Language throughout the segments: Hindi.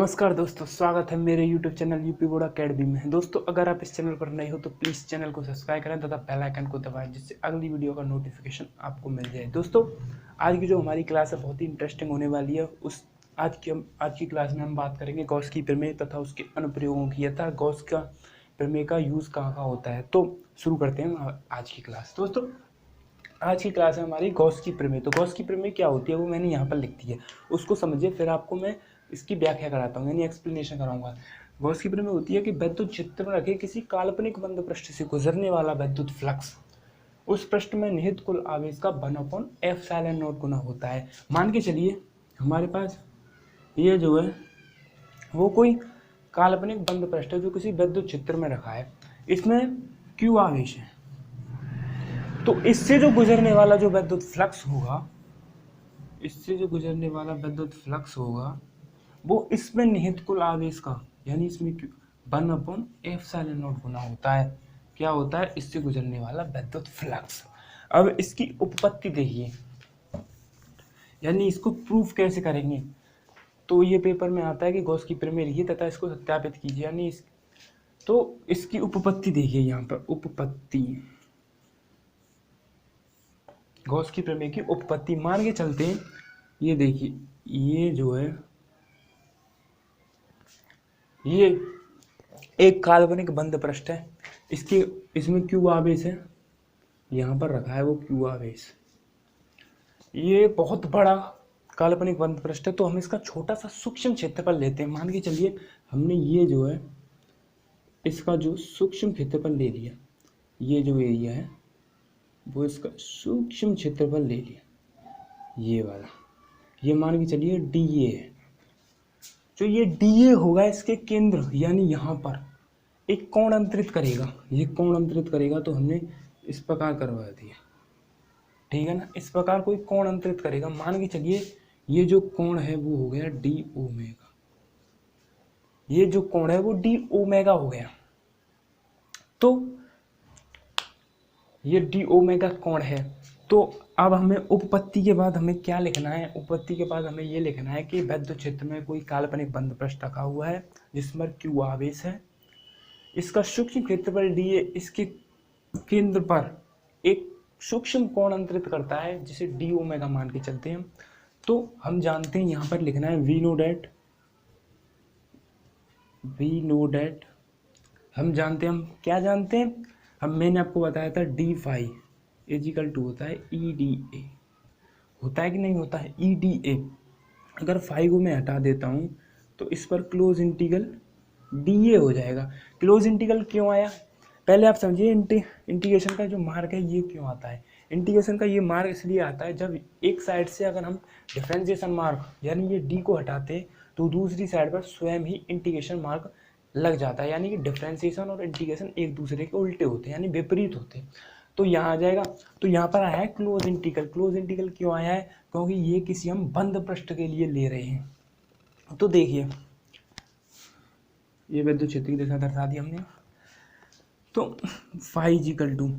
नमस्कार दोस्तों, स्वागत है मेरे YouTube channel UP board academy में। दोस्तों, अगर आप इस चैनल पर नए हो तो प्लीज़ चैनल को सब्सक्राइब करें तथा बेल आइकन को दबाएं, जिससे अगली वीडियो का नोटिफिकेशन आपको मिल जाए। दोस्तों, आज की जो हमारी क्लास है बहुत ही इंटरेस्टिंग होने वाली है। आज की क्लास में हम बात करेंगे गॉस की प्रमेय तथा उसके अनुप्रयोगों की, तथा गॉस का प्रमेय का यूज़ कहाँ कहाँ होता है। तो शुरू करते हैं आज की क्लास। दोस्तों, आज की क्लास है हमारी गॉस की प्रमेय। तो गॉस की प्रमेय क्या होती है वो मैंने यहाँ पर लिख दी है, उसको समझिए, फिर आपको मैं इसकी व्याख्या कराता हूँ, यानी एक्सप्लेनेशन कराऊंगा। गॉस की प्रमेय होती है कि विद्युत क्षेत्र में रखे किसी काल्पनिक बंद पृष्ठ से गुजरने वाला विद्युत फ्लक्स उस पृष्ठ में निहित कुल आवेश का 1/f गुना होता है। मान के चलिए हमारे पास ये जो है वो कोई काल्पनिक बंद पृष्ठ है जो किसी विद्युत क्षेत्र में रखा है, इसमें Q आवेश है। तो इससे जो गुजरने वाला जो विद्युत फ्लक्स होगा, वो इसमें निहित कुल आवेश का, यानी इसमें 1/f गुना होता है। क्या होता है? इससे गुजरने वाला विद्युत फ्लक्स। अब इसकी उपपत्ति देखिए, यानी इसको प्रूफ कैसे करेंगे। तो ये पेपर में आता है कि गॉस की प्रमेय लिखिए तथा इसको सत्यापित कीजिए, यानी तो इसकी उपपत्ति देखिए। यहाँ पर उपपत्ति, गॉस की प्रमेय की उपपत्ति मान के चलते हैं। ये देखिए, ये जो है ये एक काल्पनिक बंद पृष्ठ है, इसमें Q आवेश है, यहाँ पर रखा है वो Q आवेश। ये बहुत बड़ा काल्पनिक बंद पृष्ठ है, तो हम इसका छोटा सा सूक्ष्म क्षेत्रफल लेते हैं। मान के चलिए हमने ये जो है इसका जो सूक्ष्म क्षेत्रफल ले लिया, ये जो एरिया है वो इसका सूक्ष्म क्षेत्रफल ले लिया, ये वाला, ये मान के चलिए DA है। जो ये DA होगा इसके केंद्र, यानी यहाँ पर एक कोण अंतरित करेगा, ये कोण अंतरित करेगा, तो हमने इस प्रकार करवा दिया, ठीक है ना। इस प्रकार कोई कोण अंतरित करेगा, मान के चलिए ये जो कोण है वो हो गया D ओमेगा, ये जो कोण है वो D ओमेगा हो गया। तो ये D ओमेगा कोण है। तो अब हमें उपपत्ति के बाद हमें क्या लिखना है? उपपत्ति के बाद हमें ये लिखना है कि विद्युत क्षेत्र में कोई काल्पनिक बंद पृष्ठ रखा हुआ है जिसमें Q आवेश है, इसका सूक्ष्म क्षेत्रफल DA इसके केंद्र पर एक सूक्ष्म कोण अंतरित करता है जिसे D ओमेगा मान के चलते हैं। तो हम जानते हैं यहाँ पर लिखना है वी नो डेट। हम जानते हैं, हम क्या जानते हैं, मैंने आपको बताया था D फाई इजिकल टू होता है EDA, होता है कि नहीं होता है EDA। अगर फाई को मैं हटा देता हूँ तो इस पर क्लोज इंटीग्रल DA हो जाएगा। क्लोज इंटीग्रल क्यों आया, पहले आप समझिए। इंटीग्रेशन का जो मार्ग है ये क्यों आता है? इंटीग्रेशन का ये मार्ग इसलिए आता है जब एक साइड से अगर हम डिफरेंशिएशन मार्ग यानी ये D को हटाते तो दूसरी साइड पर स्वयं ही इंटीग्रेशन मार्ग लग जाता है, यानी कि डिफरेंशिएशन और इंटीग्रेशन एक दूसरे के उल्टे होते हैं, यानी विपरीत होते हैं। तो यहाँ आ जाएगा, तो यहाँ पर आया है क्लोज इंटीग्रल। क्लोज इंटीग्रल क्यों आया है? क्योंकि ये किसी हम बंद पृष्ठ के लिए ले रहे हैं। तो देखिए, ये विद्युत क्षेत्र की दिशा दर्शा दी हमने। तो फाई इजिकल टू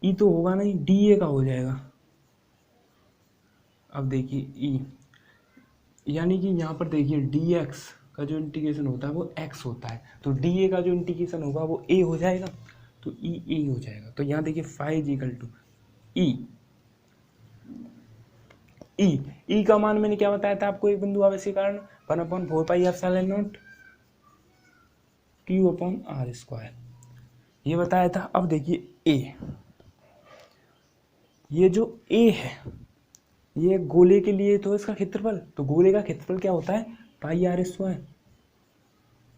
ई तो होगा नहीं, DA का हो जाएगा। अब देखिए E, यानी कि यहाँ पर देखिए DX का जो इंटीग्रेशन होता है वो X होता है, तो DA का जो इंटीग्रेशन होगा वो A हो जाएगा, तो E हो जाएगा। तो यहाँ देखिए फाई इजिकल टू E का मान मैंने क्या बताया था आपको, एक बिंदु आवेश के कारण 1/4πε0 Q/r², ये बताया था। अब देखिए A, ये जो A है ये गोले के लिए तो इसका क्षेत्रफल, तो गोले का क्षेत्रफल क्या होता है πr²।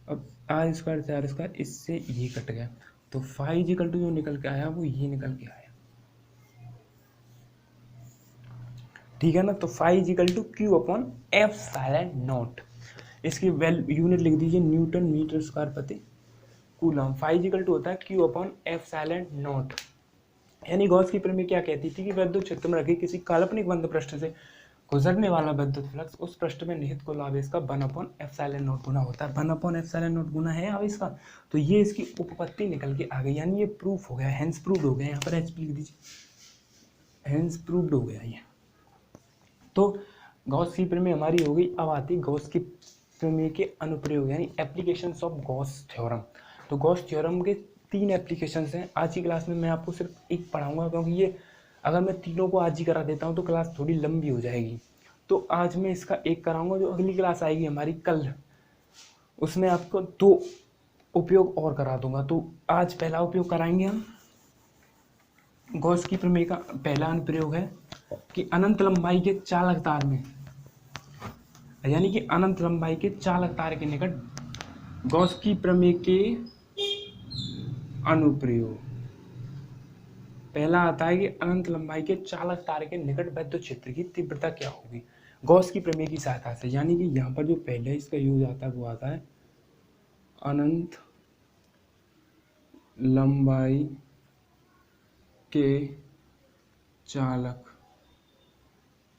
अब r² से r², इससे ये कट गया, तो फाई इजिकल टू जो निकल के आया वो ये निकल के आया, ठीक है ना। तो फाई इजिकल टू Q/f²। इसकी यूनिट लिख दीजिए न्यूटन मीटर स्क्वायर प्रति कूलम। फाई इजिकल टू होता है Q/f², यानी गॉस की प्रमेय क्या कहती थी कि विद्युत क्षेत्र में रखे किसी काल्पनिक बंद पृष्ठ से गुजरने वाला विद्युत फ्लक्स उस पृष्ठ में निहित कुल आवेश का 1/f² गुना होता है। 1/f² गुना है आवेश का, तो ये इसकी उपपत्ति निकल के आ गई, यानी ये प्रूफ हो गया, हेंस प्रूव्ड हो गया। यहाँ पर HP लिख दीजिए, हेंस प्रूव्ड हो गया ये। तो गॉस की प्रमेय हमारी हो गई। अब आती गॉस की प्रमेय के अनुप्रयोग यानी एप्लीकेशंस ऑफ गॉस थ्योरम। तो गॉस थ्योरम के 3 एप्लीकेशंस हैं। आज की क्लास में मैं आपको सिर्फ एक पढ़ाऊंगा, क्योंकि ये अगर मैं तीनों को आज ही करा देता हूँ तो क्लास थोड़ी लंबी हो जाएगी। तो आज मैं इसका एक कराऊंगा, जो अगली क्लास आएगी हमारी कल, उसमें आपको 2 उपयोग और करा दूंगा। तो आज पहला उपयोग कराएंगे हम। गॉस की प्रमेय का पहला अनुप्रयोग है कि अनंत लंबाई के चालक तार में, यानी कि अनंत लंबाई के चालक तार के निकट गॉस की प्रमेय के अनुप्रयोग। पहला आता है कि अनंत लंबाई के चालक तार के निकट विद्युत क्षेत्र की तीव्रता क्या होगी गॉस की प्रमेय की सहायता से। यानी कि यहाँ पर जो पहले इसका यूज आता है वो आता है अनंत लंबाई के चालक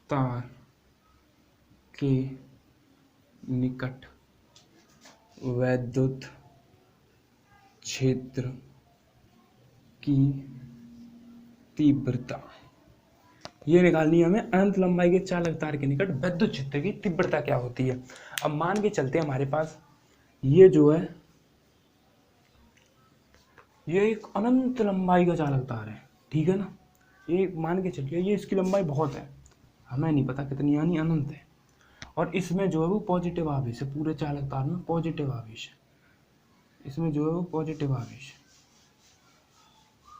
तार के निकट विद्युत क्षेत्र की तीव्रता, ये निकालनी है हमें। अनंत लंबाई के चालक तार के निकट विद्युत क्षेत्र की तीव्रता क्या होती है। अब मान के चलते हैं हमारे पास ये जो है ये एक अनंत लंबाई का चालक तार है, ठीक है ना। ये मान के चलिए ये इसकी लंबाई बहुत है, हमें नहीं पता कितनी, यानी अनंत है। और इसमें जो है वो पॉजिटिव आवेश है, पूरे चालक तार में पॉजिटिव आवेश है, इसमें जो है वो पॉजिटिव आवेश है।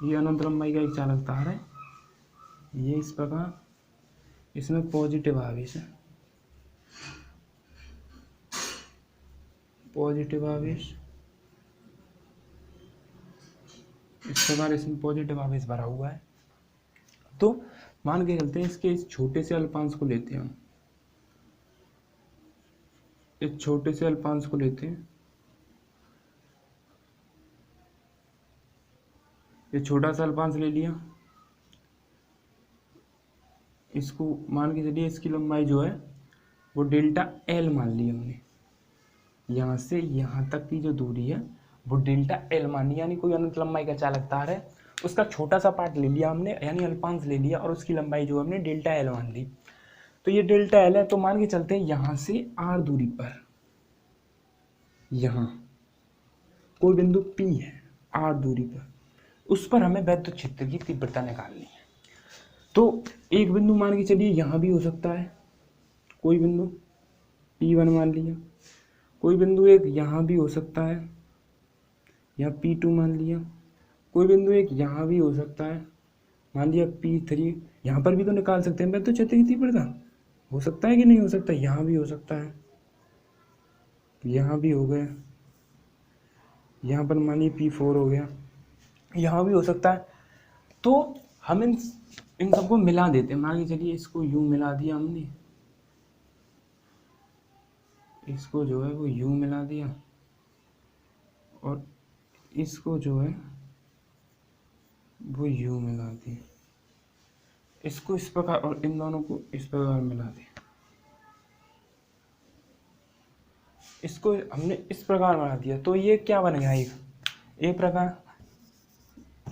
ये अनंत लंबाई का एक चालक तार है, ये इस प्रकार, इसमें पॉजिटिव आवेश है, पॉजिटिव आवेश इस प्रकार, इसमें पॉजिटिव आवेश भरा हुआ है। तो मान के चलते हैं इसके इस छोटे से अल्पांश को लेते हैं हम, इस छोटे से अल्पांश को लेते हैं, ये छोटा सा अल्पांश ले लिया, इसको मान के चलिए इसकी लंबाई जो है वो डेल्टा एल मान ली हमने। यहाँ से यहाँ तक की जो दूरी है वो डेल्टा एल मान ली, यानी कोई अनंत लंबाई का चालक तार है, उसका छोटा सा पार्ट ले लिया हमने, यानी अल्पांश ले लिया, और उसकी लंबाई जो हमने डेल्टा एल मान ली। तो ये डेल्टा एल है। तो मान के चलते हैं यहाँ से आर दूरी पर, यहाँ कोई बिंदु P है आर दूरी पर, उस पर हमें विद्युत क्षेत्र की तीव्रता निकालनी है। तो एक बिंदु मान के चलिए यहाँ भी हो सकता है, कोई बिंदु P1 मान लिया, कोई बिंदु एक यहाँ भी हो सकता है, या P2 मान लिया, कोई बिंदु एक यहाँ भी हो सकता है, मान लिया P3। यहाँ पर भी तो निकाल सकते हैं विद्युत क्षेत्र की तीव्रता, हो सकता है कि नहीं हो सकता, यहाँ भी हो सकता है, यहाँ भी हो गया, यहाँ पर मान लीजिए P4 हो गया, यहाँ भी हो सकता है। तो हम इन सबको मिला देते हैं। मान के चलिए इसको यूं मिला दिया हमने, इसको जो है वो यूं मिला दिया, और इसको जो है वो यूं मिला दिया, इसको इस प्रकार, और इन दोनों को इस प्रकार मिला दिया, इसको हमने इस प्रकार बना दिया। तो ये क्या बन गया,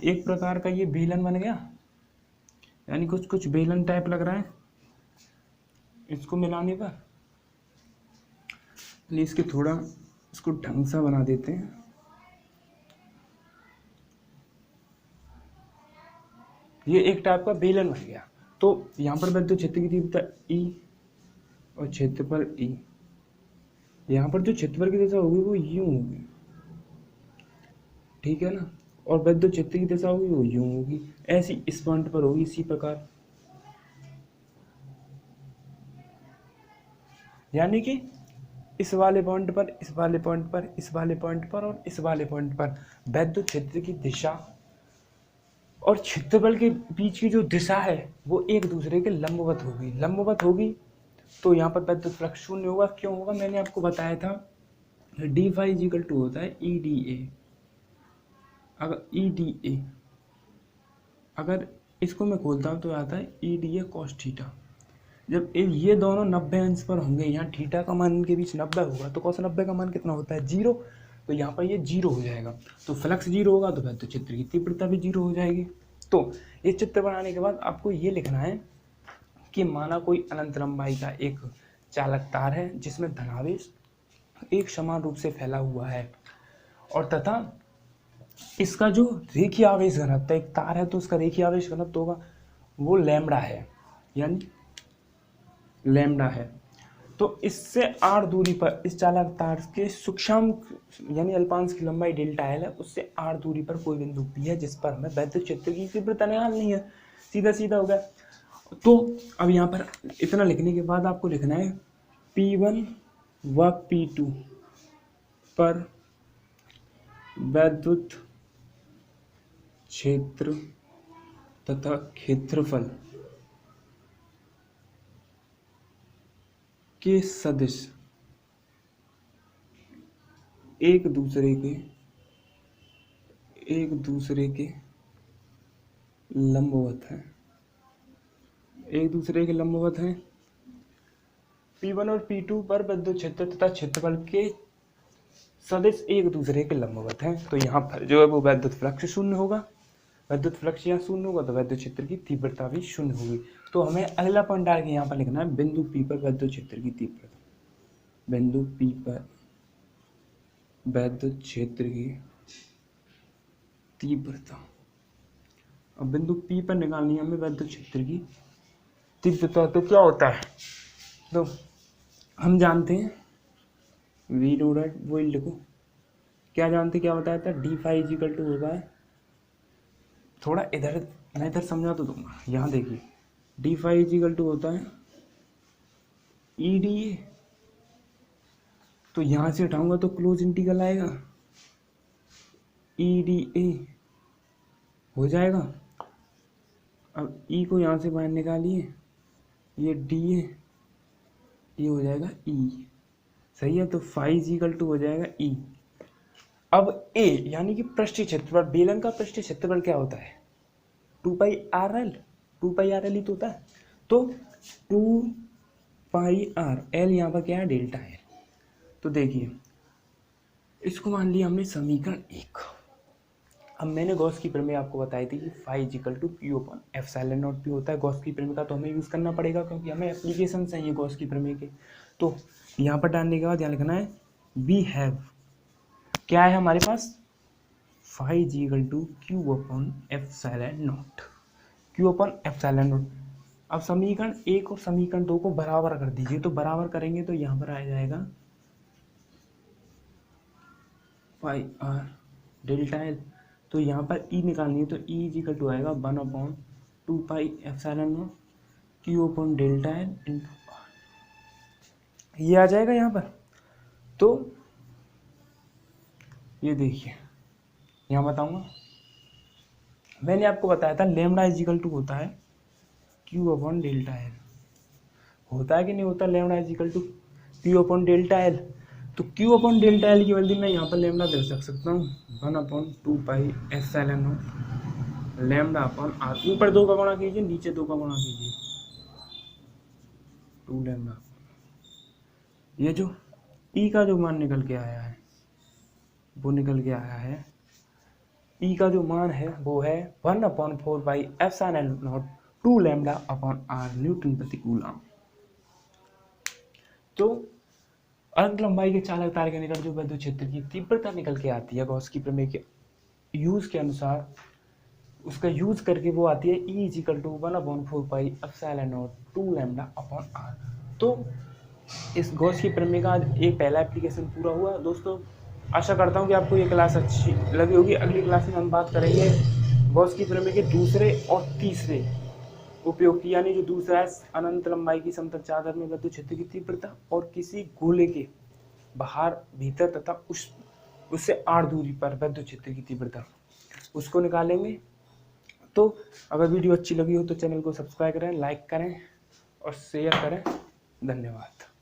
एक प्रकार का ये बेलन बन गया, यानी कुछ बेलन टाइप लग रहा है इसको मिलाने पर। इसके थोड़ा इसको ढंग सा बना देते हैं। ये एक टाइप का बेलन बन गया। तो यहाँ पर विद्युत क्षेत्र की तीव्रता E और क्षेत्रफल E, यहाँ पर जो क्षेत्रफल की दिशा होगी वो यूं होगी, ठीक है ना, और विद्युत क्षेत्र की दिशा होगी वो यूं होगी, ऐसी इस पॉइंट पर होगी इसी प्रकार। यानी कि इस वाले पॉइंट पर, इस वाले पॉइंट पर, इस वाले पॉइंट पर और इस वाले पॉइंट पर विद्युत क्षेत्र की दिशा और क्षेत्रफल के बीच की जो दिशा है वो एक दूसरे के लंबवत होगी। तो यहाँ पर विद्युत फ्लक्स शून्य होगा। क्यों होगा, मैंने आपको बताया था डी फाई इक्वल टू होता है ई डी ए। अगर ई डी ए, अगर इसको मैं खोलता हूँ तो आता है E D A cos theta. जब ये दोनों 90 अंश पर होंगे, यहाँ थीटा का मान इनके बीच 90 होगा, तो कॉस 90 का मान कितना होता है, 0। तो यहाँ पर ये 0 हो जाएगा, तो फ्लक्स 0 होगा तो विद्युत क्षेत्र की तीव्रता भी 0 हो जाएगी। तो ये चित्र बनाने के बाद आपको ये लिखना है कि माना कोई अनंत लंबाई का एक चालक तार है जिसमें धनावेश एक समान रूप से फैला हुआ है और तथा इसका जो रेखीय आवेश घनत्व, एक तार है तो उसका रेखीय आवेश घनत्व होगा वो लैम्बडा है, यानी लैम्बडा है। तो इससे r दूरी पर इस चालक तार के सूक्ष्म यानी अल्पांश की लंबाई डेल्टा एल है, उससे r दूरी पर कोई बिंदु P है जिस पर हमें वैद्युत क्षेत्र की तीव्रता निकालनी है। सीधा सीधा हो गया। तो अब यहाँ पर इतना लिखने के बाद आपको लिखना है P1 व P2 पर वैद्युत क्षेत्र तथा क्षेत्रफल के सदिश एक दूसरे के लंबवत हैं, एक दूसरे के लंबवत हैं। P1 और P2 पर विद्युत क्षेत्र तथा क्षेत्रफल के सदिश एक दूसरे के लंबवत हैं। तो यहाँ पर जो है वो वैद्युत फ्लक्स शून्य होगा, वैद्युत फ्लक्स यहाँ शून्य होगा तो वैद्युत क्षेत्र की तीव्रता भी शून्य होगी। तो हमें अगला पॉइंट डाल के यहाँ पर लिखना है बिंदु P पर वैद्युत क्षेत्र की तीव्रता, बिंदु P पर वैद्युत क्षेत्र की तीव्रता। अब बिंदु P पर निकालनी है हमें वैद्युत क्षेत्र की तीव्रता। तो क्या होता है, तो हम जानते हैं V डॉट वो लिखो, क्या जानते क्या बताया था, डी फाइव इजिकल टू होगा, थोड़ा इधर मैं इधर समझा तो दूंगा। यहाँ देखिए डी फाइव इजिकल टू होता है ई डी ए, तो यहाँ से उठाऊंगा तो क्लोज इंटीग्रल आएगा, ई डी ए हो जाएगा। अब ई को यहाँ से बाहर निकालिए, ये डी ए, ये हो जाएगा ई, सही है। तो फाइव इजिकल टू हो जाएगा ई। अब ए यानी कि पृष्ठीय क्षेत्रफल, बेलन का पृष्ठीय क्षेत्रफल क्या होता है, 2πrl, 2πrl ही तो होता है। तो 2πr, एल यहाँ पर क्या है, डेल्टा है। तो देखिए इसको मान लिया हमने समीकरण 1। अब मैंने गॉस की प्रमेय आपको बताई थी कि phi equal to Q upon epsilon naught P होता है। गॉस की प्रमेय का तो हमें यूज़ करना पड़ेगा क्योंकि हमें एप्लीकेशन चाहिए गॉस की प्रमेय के। तो यहाँ पर डालने के बाद यहाँ लिखना है वी हैव, क्या है हमारे पास, five equal to Q upon epsilon naught, Q upon epsilon naught. अब समीकरण 1 और समीकरण 2 को बराबर कर दीजिए। तो बराबर करेंगे तो यहाँ पर आ जाएगा फाइव आर डेल्टा एल। तो यहाँ पर ई निकालनी है तो ई इजिकल टू आएगा 1 upon 2 epsilon naught Q upon delta L into R, ये आ जाएगा यहाँ पर। तो ये देखिए यहाँ बताऊंगा, मैंने आपको बताया था लैम्बडा इजिकल टू होता है क्यू अपॉन डेल्टा एल, होता है कि नहीं होता lambda equal to Q upon delta L. तो क्यू अपॉन डेल्टा एल की बदली मैं यहाँ पर लैम्बडा दे सकता हूँ 1 upon 2 epsilon naught lambda upon R. ऊपर 2 का गुणा कीजिए, नीचे 2 का गुणा कीजिए, 2 लैम्बडा। ये जो ई का जो मान निकल के आया है वो निकल के आया है, ई का जो मान है वो है 1 upon 4 epsilon naught 2 lambda upon R newton प्रति कूलम। तो अनंत लंबाई के चालक तार के निकट जो विद्युत क्षेत्र की तीव्रता निकल के आती है गॉस की प्रमेय के यूज के अनुसार, उसका यूज करके वो आती है E equal to 1 upon 4 epsilon naught 2 lambda upon r. तो इस गॉस की प्रमेय का आज एक पहला एप्लीकेशन पूरा हुआ। दोस्तों आशा करता हूँ कि आपको ये क्लास अच्छी लगी होगी। अगली क्लास में हम बात करेंगे गॉस की प्रमेय के दूसरे और तीसरे उपयोग की, यानी जो दूसरा है अनंत लंबाई की समतल चादर में विद्युत क्षेत्र की तीव्रता और किसी गोले के बाहर भीतर तथा उससे 8 दूरी पर विद्युत क्षेत्र की तीव्रता, उसको निकालेंगे। तो अगर वीडियो अच्छी लगी हो तो चैनल को सब्सक्राइब करें, लाइक करें और शेयर करें। धन्यवाद।